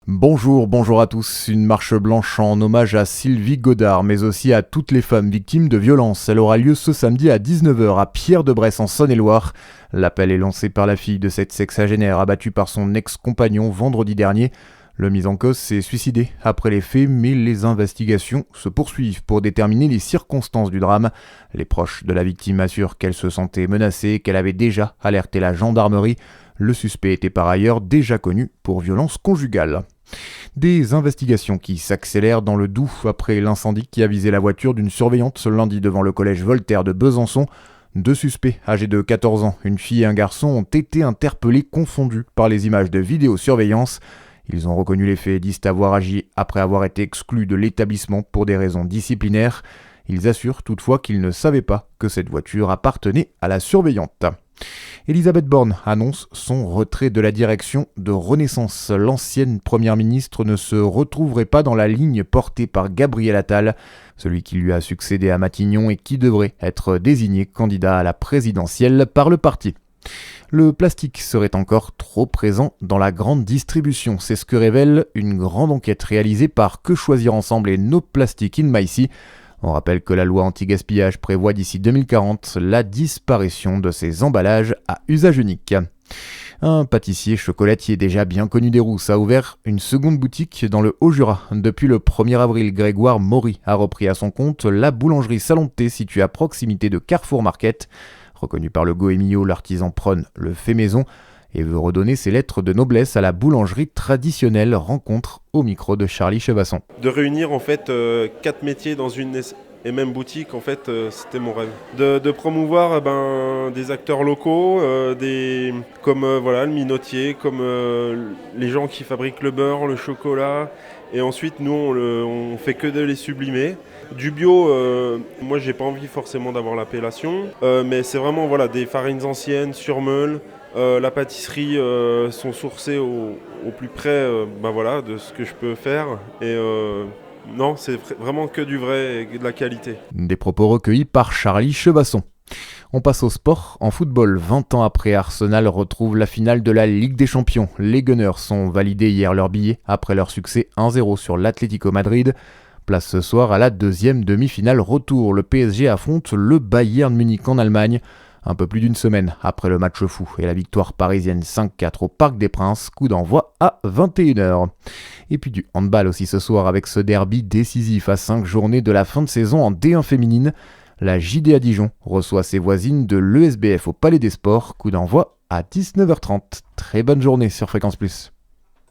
Bonjour à tous. Une marche blanche en hommage à Sylvie Godard, mais aussi à toutes les femmes victimes de violences. Elle aura lieu ce samedi à 19h à Pierre-de-Bresse en Saône-et-Loire. L'appel est lancé par la fille de cette sexagénaire abattue par son ex-compagnon vendredi dernier. Le mis en cause s'est suicidé après les faits, mais les investigations se poursuivent pour déterminer les circonstances du drame. Les proches de la victime assurent qu'elle se sentait menacée et qu'elle avait déjà alerté la gendarmerie. Le suspect était par ailleurs déjà connu pour violence conjugale. Des investigations qui s'accélèrent dans le Doubs après l'incendie qui a visé la voiture d'une surveillante ce lundi devant le collège Voltaire de Besançon. 2 suspects âgés de 14 ans, une fille et un garçon, ont été interpellés confondus par les images de vidéosurveillance. Ils ont reconnu les faits et disent avoir agi après avoir été exclus de l'établissement pour des raisons disciplinaires. Ils assurent toutefois qu'ils ne savaient pas que cette voiture appartenait à la surveillante. Elisabeth Borne annonce son retrait de la direction de Renaissance. L'ancienne première ministre ne se retrouverait pas dans la ligne portée par Gabriel Attal, celui qui lui a succédé à Matignon et qui devrait être désigné candidat à la présidentielle par le parti. Le plastique serait encore trop présent dans la grande distribution. C'est ce que révèle une grande enquête réalisée par Que Choisir Ensemble et No Plastic in My. On rappelle que la loi anti-gaspillage prévoit d'ici 2040 la disparition de ces emballages à usage unique. Un pâtissier chocolatier déjà bien connu des Rousses a ouvert une seconde boutique dans le Haut-Jura. Depuis le 1er avril, Grégoire Maury a repris à son compte la boulangerie Salon de Thé située à proximité de Carrefour Market. Reconnu par le Goemio, l'artisan prône le fait maison et veut redonner ses lettres de noblesse à la boulangerie traditionnelle. Rencontre au micro de Charlie Chevasson. De réunir en fait 4 métiers dans une et même boutique, en fait, c'était mon rêve. De promouvoir des acteurs locaux, comme le minotier, comme les gens qui fabriquent le beurre, le chocolat. Et ensuite, nous, on fait que de les sublimer. Du bio, moi, j'ai pas envie forcément d'avoir l'appellation, mais c'est vraiment des farines anciennes, sur meule. La pâtisserie sont sourcées au plus près de ce que je peux faire. Et non, c'est vraiment que du vrai et de la qualité. Des propos recueillis par Charlie Chevasson. On passe au sport. En football, 20 ans après, Arsenal retrouve la finale de la Ligue des Champions. Les Gunners ont validé hier leur billet après leur succès 1-0 sur l'Atlético Madrid. Place ce soir à la deuxième demi-finale retour. Le PSG affronte le Bayern Munich en Allemagne. Un peu plus d'une semaine après le match fou et la victoire parisienne 5-4 au Parc des Princes, coup d'envoi à 21h. Et puis du handball aussi ce soir avec ce derby décisif à 5 journées de la fin de saison en D1 féminine. La JDA Dijon reçoit ses voisines de l'ESBF au Palais des Sports, coup d'envoi à 19h30. Très bonne journée sur Fréquence Plus.